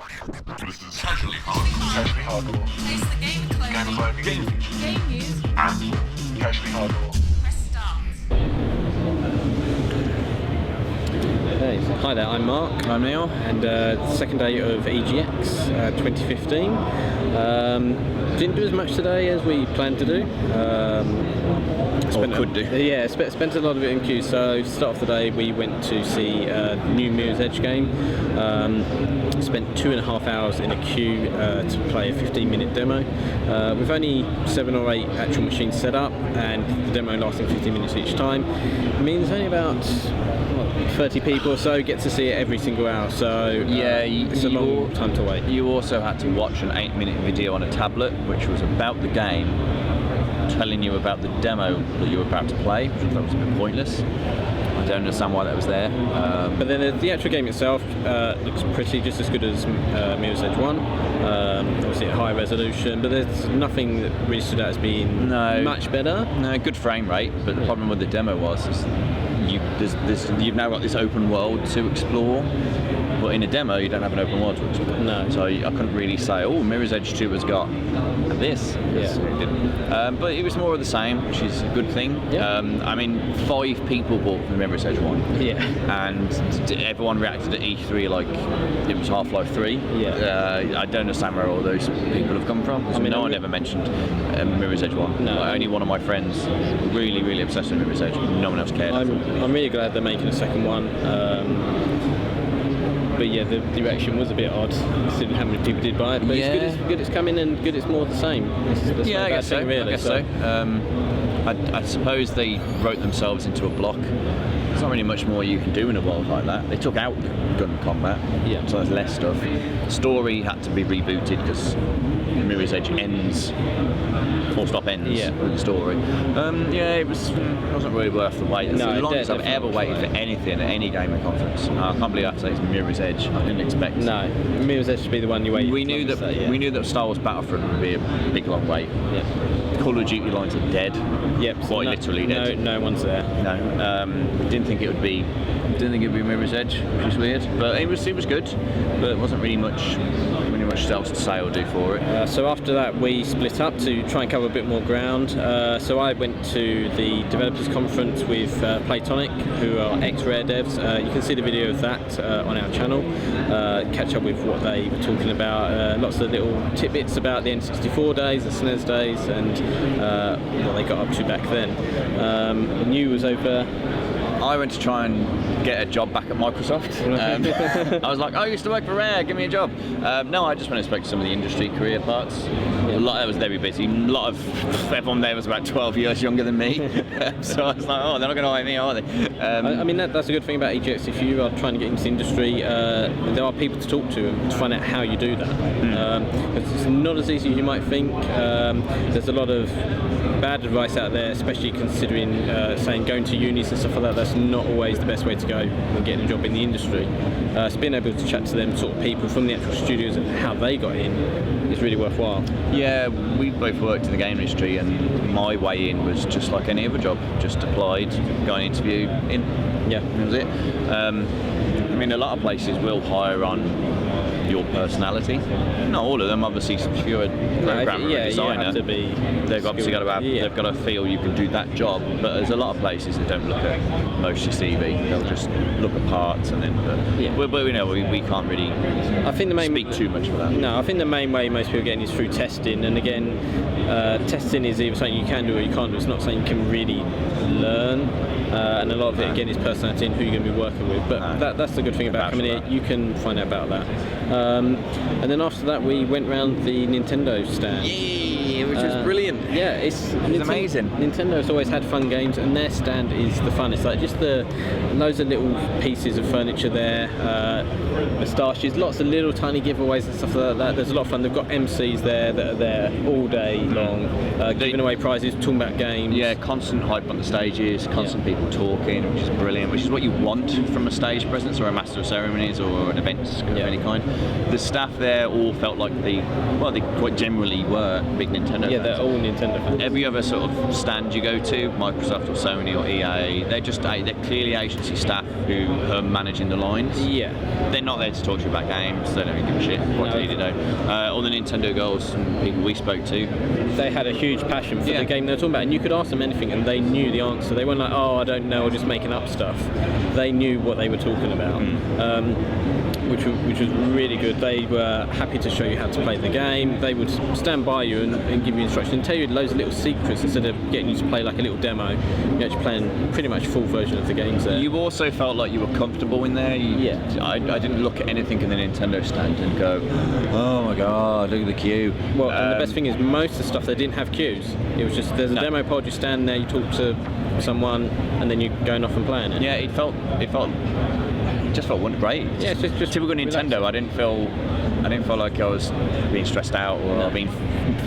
This is casually hardcore. Taste the game closing. Game news. And casually hardcore. Press start. Hey, hi there, I'm Mark. I'm Neil. And second day of EGX 2015. Didn't do as much today as we planned to do. Could do. Yeah, spent a lot of it in queue. So to start off the day, we went to see the new Mirror's Edge game. Spent 2.5 hours in a queue to play a 15-minute demo. With only 7 or 8 actual machines set up, and the demo lasting 15 minutes each time, it means only about 30 people or so get to see it every single hour. So it's a long time to wait. You also had to watch an 8-minute video on a tablet, which was about the game, telling you about the demo that you were about to play, which I thought was a bit pointless. I don't understand why that was there. But then the actual game itself looks pretty just as good as Mirror's Edge 1. Obviously at high resolution, but there's nothing that really stood out as being much better. No, good frame rate, but the problem with the demo was you've now got this open world to explore, but in a demo you don't have an open world to explore. No. So I couldn't really say, oh, Mirror's Edge 2 has got this. Yeah. It didn't. But it was more of the same, which is a good thing. Yeah. I mean, 5 people bought the Mirror's Edge 1. Yeah. And everyone reacted at E3 like it was Half-Life 3. Yeah. I don't understand where all those people have come from. No one ever mentioned Mirror's Edge 1. No. Like, only one of my friends really, really obsessed with Mirror's Edge. No one else cared. I'm really glad they're making a second one. But yeah, the reaction was a bit odd considering how many people did buy it. But it's good it's coming, and good it's more of the same. That's I guess so. Really, I guess so. I suppose they wrote themselves into a block. There's not really much more you can do in a world like that. They took out gun combat, so there's less stuff. Story had to be rebooted because Mirror's Edge ends, full stop ends with the story. It wasn't really worth the wait. It's the longest I've ever waited for anything at any gaming conference. I can't believe I have to say it's Mirror's Edge. I didn't expect. No, Mirror's Edge should be the one you wait. We knew that Star Wars Battlefront would be a big long wait. Yeah. Call of Duty lines are dead. Yep. Quite literally dead. No one's there. No. Didn't think it would be Mirror's Edge, which is weird. But it was good. But it wasn't really much else to say or do for it. So after that we split up to try and cover a bit more ground. So I went to the developers conference with Playtonic, who are ex-Rare devs. You can see the video of that on our channel. Catch up with what they were talking about. Lots of little tidbits about the N64 days, the SNES days, and what they got up to back then. New was over. I went to try and get a job back at Microsoft. I was like, I used to work for Rare, give me a job. No, I just went to speak to some of the industry career parts. A lot that was very busy. Everyone there was about 12 years younger than me. So I was like, oh, they're not going to hire me, are they? I mean, that's a good thing about EGX. If you are trying to get into the industry, there are people to talk to and to find out how you do that. It's not as easy as you might think. There's a lot of bad advice out there, especially considering saying going to unis and stuff like that. That's not always the best way to go when getting a job in the industry. So being able to chat to them sort of people from the actual studios and how they got in is really worthwhile. Yeah, we both worked in the game industry, and my way in was just like any other job. Just applied, got an interview, in. Yeah, that was it. I mean, a lot of places will hire on your personality. Not all of them, obviously. If you're a programmer or designer, you have to be they've obviously got to have. They've got to feel you can do that job. But there's a lot of places that don't look at most of your CV. They'll just look at parts and then. But we know we can't really. I think the main speak too much for that. No, I think the main way most people get in is through testing. And again, testing is either something you can do or you can't do. It's not something you can really learn. And a lot of it again is personality and who you're going to be working with. But that's the good thing about coming here. You can find out about that. And then after that we went around the Nintendo stand. Which was brilliant. Yeah, it's amazing. Nintendo's always had fun games, and their stand is the funnest. Like just the loads of little pieces of furniture there, moustaches, lots of little tiny giveaways and stuff like that. There's a lot of fun. They've got MCs there that are there all day long, giving away prizes, talking about games. Yeah, constant hype on the stages, constant people talking, which is brilliant. Which is what you want from a stage presence or a master of ceremonies or an event of any kind. The staff there all felt like they quite generally were big Nintendo Nintendo Yeah, fans. they're all Nintendo fans. Every other sort of stand you go to, Microsoft or Sony or EA, they're clearly agency staff who are managing the lines. Yeah. They're not there to talk to you about games. They don't really give a shit. What No. do you know? All the Nintendo girls and people we spoke to, They had a huge passion for Yeah. the game they were talking about, and you could ask them anything and they knew the answer. They weren't like, oh, I don't know, or just making up stuff. They knew what they were talking about, which was really good. They were happy to show you how to play the game. They would stand by you and give you instructions and tell you loads of little secrets instead of getting you to play like a little demo. You're actually playing pretty much full version of the games there. you also felt like you were comfortable in there. Yeah. I didn't look at anything in the Nintendo stand and go, oh my god, look at the queue. Well, and the best thing is most of the stuff they didn't have queues. It was just there's a demo pod, you stand there, you talk to someone, and then you're going off and playing it. Yeah, it just felt great. Yeah, it's just typical Nintendo. I didn't feel like I was being stressed out or being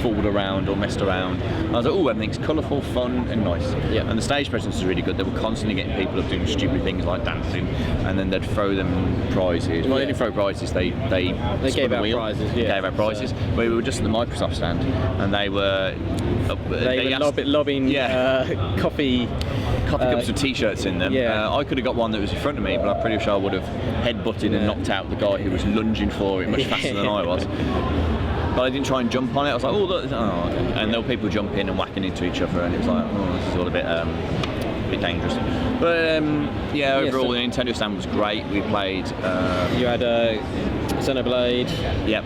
fooled around or messed around. I was like, oh, everything's colourful, fun, and nice. Yeah. And the stage presence was really good. They were constantly getting people up doing stupid things like dancing, and then they'd throw them prizes. Well, they didn't throw prizes. They gave out prizes. Yeah. Gave out prizes. We were just at the Microsoft stand, and they were lobbing coffee cups with t-shirts in them. Yeah. I could have got one that was in front of me, but I'm pretty sure I would have headbutted and knocked out the guy who was lunging for it much faster than I was. But I didn't try and jump on it. I was like, oh, look. Oh, okay. And there were people jumping and whacking into each other, and it was like, oh, this is all a bit dangerous. But overall, the Nintendo stand was great. We played. You had Xenoblade. Yep.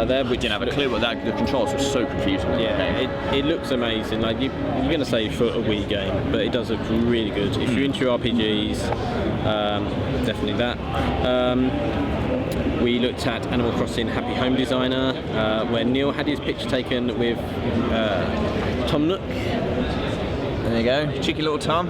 There, We didn't have a clue what that. The controls were so confusing. Yeah, it looks amazing. Like you're going to say for a Wii game, but it does look really good. If you're into RPGs, definitely that. We looked at Animal Crossing Happy Home Designer, where Neil had his picture taken with Tom Nook. There you go, cheeky little Tom.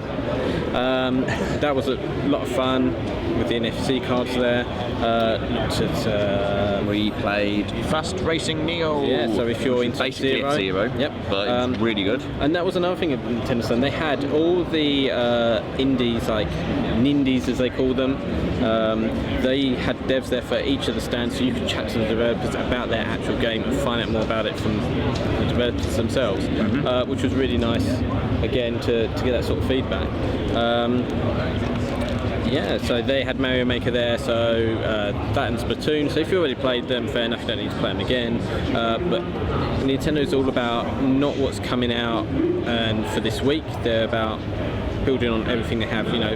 That was a lot of fun with the NFC cards there. Looked at We played Fast Racing Neo. Yeah, so if you're into basically Zero. Yep. But it's really good. And that was another thing at Nintendo Stand. They had all the indies, like Nindies as they call them. They had devs there for each of the stands, so you could chat to the developers about their actual game and find out more about it from the developers themselves, which was really nice, again, to get that sort of feedback. Yeah, so they had Mario Maker there, so that and Splatoon. So if you already played them, fair enough, you don't need to play them again. But Nintendo's all about not what's coming out and for this week, they're about building on everything they have. You know,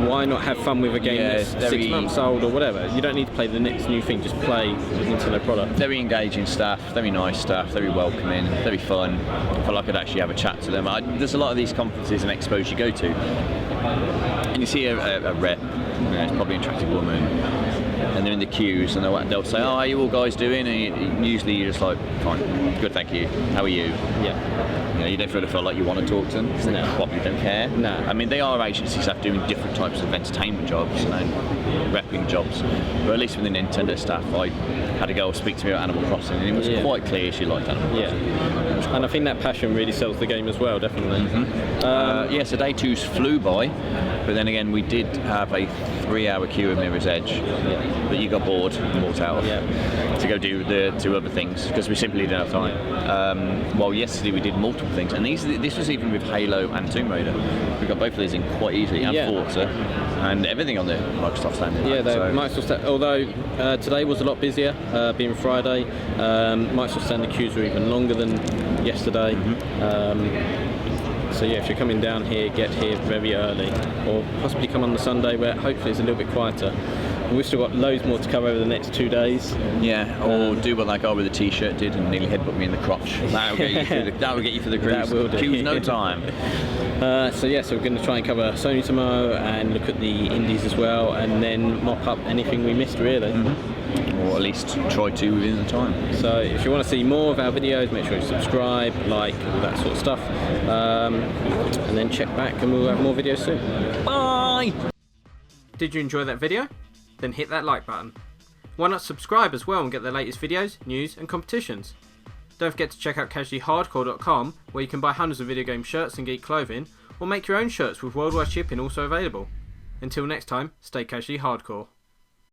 why not have fun with a game that's 6 months old or whatever? You don't need to play the next new thing, just play the Nintendo product. Very engaging staff, very nice staff, very welcoming, very fun. I felt like I could actually have a chat to them. There's a lot of these conferences and expos you go to, and you see a rep, it's probably an attractive woman, and they're in the queues, and they'll say, "Oh, how are you all guys doing?" And usually you're just like, "Fine, good, thank you. How are you?" Yeah. You know, you don't really feel like you want to talk to them. They probably don't care. No. I mean, they are agency staff doing different types of entertainment jobs and repping jobs. But at least with the Nintendo staff, I had a girl speak to me about Animal Crossing, and it was quite clear she liked Animal Crossing. Yeah. And I think that passion really sells the game as well, definitely. So day two's flew by, but then again, we did have a 3-hour queue at Mirror's Edge that you got bored and walked out of to go do the 2 other things because we simply didn't have time. Well, yesterday we did multiple things, and this was even with Halo and Tomb Raider. We got both of these in quite easily, and Forza, and everything on the Microsoft stand. Microsoft stand, although today was a lot busier, being Friday. Microsoft stand, the queues were even longer than yesterday. So yeah, if you're coming down here, get here very early, or possibly come on the Sunday where hopefully it's a little bit quieter. We've still got loads more to cover over the next 2 days. Yeah, or do what that guy with the t-shirt did and nearly headbutt me in the crotch. That'll get you through the cruise. That will do. Queue's no time. So we're going to try and cover Sony tomorrow and look at the indies as well, and then mop up anything we missed really. Or at least try to within the time. So if you want to see more of our videos, make sure you subscribe, like, all that sort of stuff, and then check back and we'll have more videos soon. Bye! Did you enjoy that video? Then hit that like button. Why not subscribe as well and get the latest videos, news and competitions? Don't forget to check out casuallyhardcore.com, where you can buy hundreds of video game shirts and geek clothing, or make your own shirts with worldwide shipping also available. Until next time, stay casually hardcore.